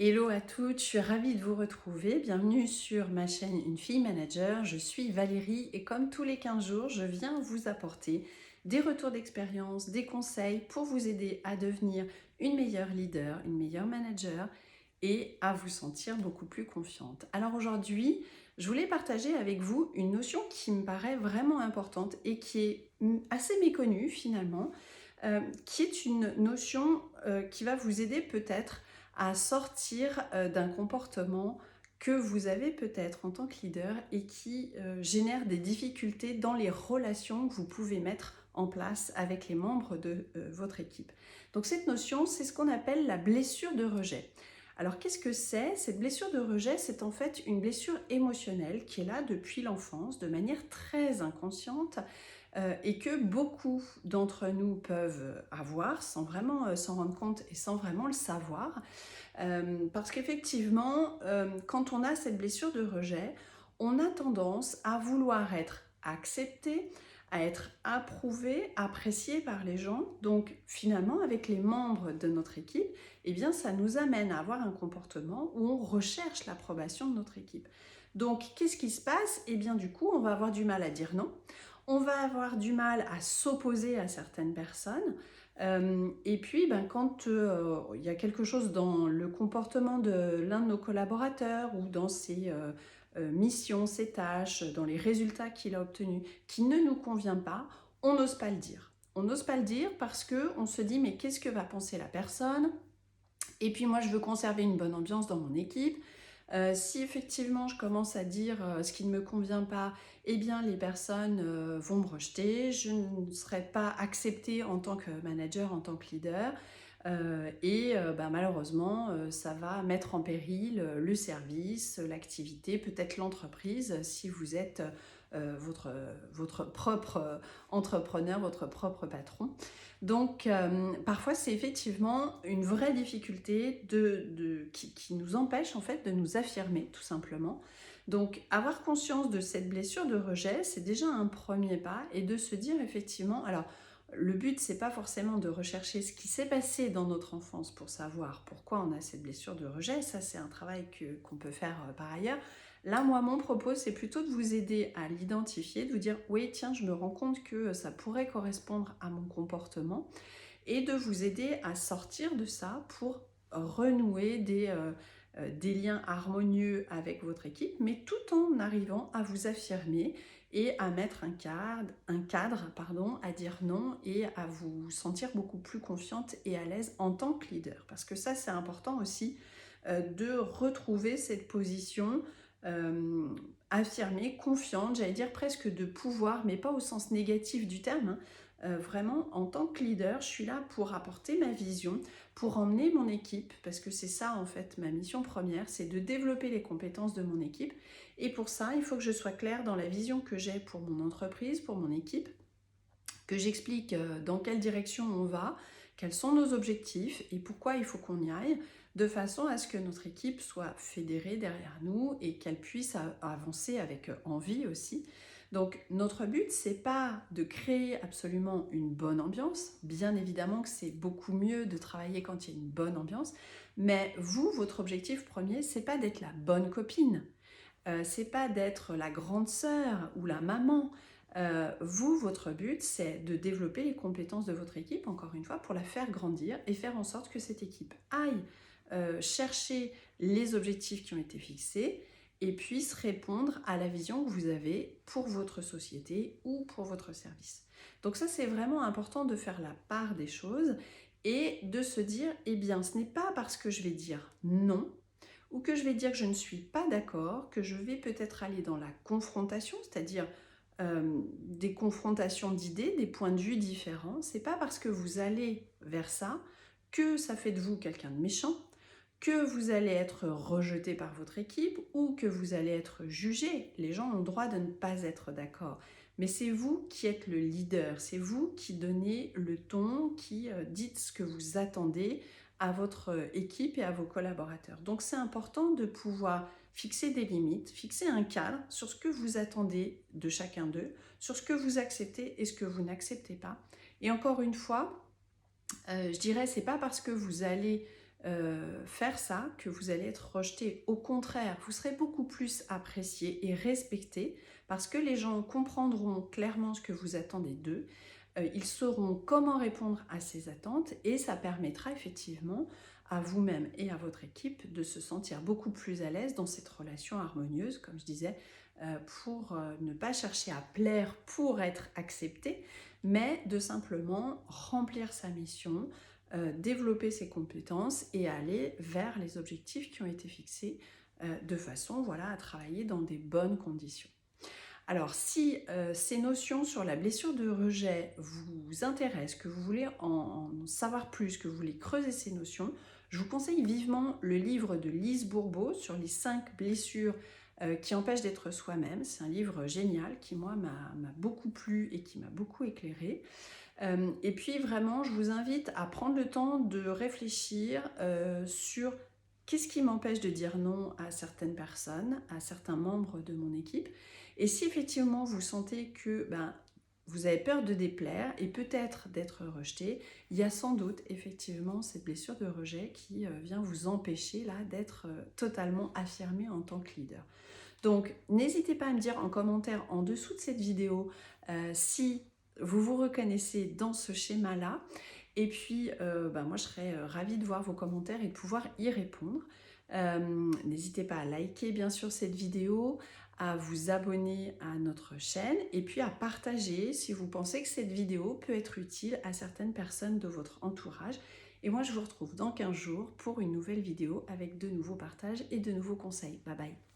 Hello à toutes, je suis ravie de vous retrouver. Bienvenue sur ma chaîne Une fille manager. Je suis Valérie et comme tous les 15 jours, je viens vous apporter des retours d'expérience, des conseils pour vous aider à devenir une meilleure leader, une meilleure manager et à vous sentir beaucoup plus confiante. Alors aujourd'hui, je voulais partager avec vous une notion qui me paraît vraiment importante et qui est assez méconnue finalement, qui est une notion qui va vous aider peut-être à sortir d'un comportement que vous avez peut-être en tant que leader et qui génère des difficultés dans les relations que vous pouvez mettre en place avec les membres de votre équipe. Donc cette notion, c'est ce qu'on appelle la blessure de rejet. Alors qu'est-ce que c'est? Cette blessure de rejet, c'est en fait une blessure émotionnelle qui est là depuis l'enfance de manière très inconsciente et que beaucoup d'entre nous peuvent avoir sans vraiment s'en rendre compte et sans vraiment le savoir. Parce qu'effectivement, quand on a cette blessure de rejet, on a tendance à vouloir être accepté, à être approuvé, apprécié par les gens. Donc finalement, avec les membres de notre équipe, eh bien, ça nous amène à avoir un comportement où on recherche l'approbation de notre équipe. Donc, qu'est-ce qui se passe? Eh bien, du coup, on va avoir du mal à dire non. On va avoir du mal à s'opposer à certaines personnes. Et puis, quand il y a quelque chose dans le comportement de l'un de nos collaborateurs ou dans ses missions, ses tâches, dans les résultats qu'il a obtenus, qui ne nous convient pas, on n'ose pas le dire. On n'ose pas le dire parce qu'on se dit mais qu'est-ce que va penser la personne? Et puis moi, je veux conserver une bonne ambiance dans mon équipe. Si effectivement je commence à dire ce qui ne me convient pas, eh bien les personnes vont me rejeter, je ne serai pas acceptée en tant que manager, en tant que leader, malheureusement ça va mettre en péril le service, l'activité, peut-être l'entreprise si vous êtes votre propre entrepreneur, votre propre patron. Donc parfois c'est effectivement une vraie difficulté qui nous empêche en fait de nous affirmer tout simplement. Donc avoir conscience de cette blessure de rejet, c'est déjà un premier pas et de se dire effectivement, alors le but c'est pas forcément de rechercher ce qui s'est passé dans notre enfance pour savoir pourquoi on a cette blessure de rejet, ça c'est un travail qu'on peut faire par ailleurs. Là, moi, mon propos, c'est plutôt de vous aider à l'identifier, de vous dire, oui, tiens, je me rends compte que ça pourrait correspondre à mon comportement, et de vous aider à sortir de ça pour renouer des liens harmonieux avec votre équipe, mais tout en arrivant à vous affirmer et à mettre un cadre, à dire non et à vous sentir beaucoup plus confiante et à l'aise en tant que leader. Parce que ça, c'est important aussi de retrouver cette position euh, affirmée, confiante, j'allais dire presque de pouvoir, mais pas au sens négatif du terme, hein. Vraiment, en tant que leader, je suis là pour apporter ma vision, pour emmener mon équipe, parce que c'est ça en fait ma mission première, c'est de développer les compétences de mon équipe. Et pour ça, il faut que je sois claire dans la vision que j'ai pour mon entreprise, pour mon équipe, que j'explique dans quelle direction on va, quels sont nos objectifs et pourquoi il faut qu'on y aille, de façon à ce que notre équipe soit fédérée derrière nous et qu'elle puisse avancer avec envie aussi. Donc notre but, c'est pas de créer absolument une bonne ambiance, bien évidemment que c'est beaucoup mieux de travailler quand il y a une bonne ambiance, mais vous, votre objectif premier, c'est pas d'être la bonne copine, c'est pas d'être la grande sœur ou la maman. Vous, votre but, c'est de développer les compétences de votre équipe, encore une fois, pour la faire grandir et faire en sorte que cette équipe aille chercher les objectifs qui ont été fixés et puisse répondre à la vision que vous avez pour votre société ou pour votre service. Donc ça, c'est vraiment important de faire la part des choses et de se dire, eh bien, ce n'est pas parce que je vais dire non ou que je vais dire que je ne suis pas d'accord, que je vais peut-être aller dans la confrontation, c'est-à-dire des confrontations d'idées, des points de vue différents. C'est pas parce que vous allez vers ça que ça fait de vous quelqu'un de méchant, que vous allez être rejeté par votre équipe ou que vous allez être jugé. Les gens ont le droit de ne pas être d'accord. Mais c'est vous qui êtes le leader, c'est vous qui donnez le ton, qui dites ce que vous attendez à votre équipe et à vos collaborateurs. Donc c'est important de pouvoir fixer des limites, fixer un cadre sur ce que vous attendez de chacun d'eux, sur ce que vous acceptez et ce que vous n'acceptez pas. Et encore une fois, je dirais, c'est pas parce que vous allez faire ça que vous allez être rejeté. Au contraire, vous serez beaucoup plus apprécié et respecté parce que les gens comprendront clairement ce que vous attendez d'eux. Ils sauront comment répondre à ces attentes et ça permettra effectivement à vous-même et à votre équipe de se sentir beaucoup plus à l'aise dans cette relation harmonieuse, comme je disais, pour ne pas chercher à plaire pour être accepté, mais de simplement remplir sa mission, développer ses compétences et aller vers les objectifs qui ont été fixés de façon voilà, à travailler dans des bonnes conditions. Alors, si ces notions sur la blessure de rejet vous intéressent, que vous voulez en savoir plus, que vous voulez creuser ces notions, je vous conseille vivement le livre de Lise Bourbeau sur les 5 blessures qui empêchent d'être soi-même. C'est un livre génial qui, moi, m'a beaucoup plu et qui m'a beaucoup éclairée. Et puis, vraiment, je vous invite à prendre le temps de réfléchir sur qu'est-ce qui m'empêche de dire non à certaines personnes, à certains membres de mon équipe. Et si effectivement vous sentez que vous avez peur de déplaire et peut-être d'être rejeté, il y a sans doute effectivement cette blessure de rejet qui vient vous empêcher là d'être totalement affirmé en tant que leader. Donc n'hésitez pas à me dire en commentaire en dessous de cette vidéo si vous vous reconnaissez dans ce schéma-là. Et puis, moi, je serais ravie de voir vos commentaires et de pouvoir y répondre. N'hésitez pas à liker, bien sûr, cette vidéo, à vous abonner à notre chaîne et puis à partager si vous pensez que cette vidéo peut être utile à certaines personnes de votre entourage. Et moi, je vous retrouve dans 15 jours pour une nouvelle vidéo avec de nouveaux partages et de nouveaux conseils. Bye bye!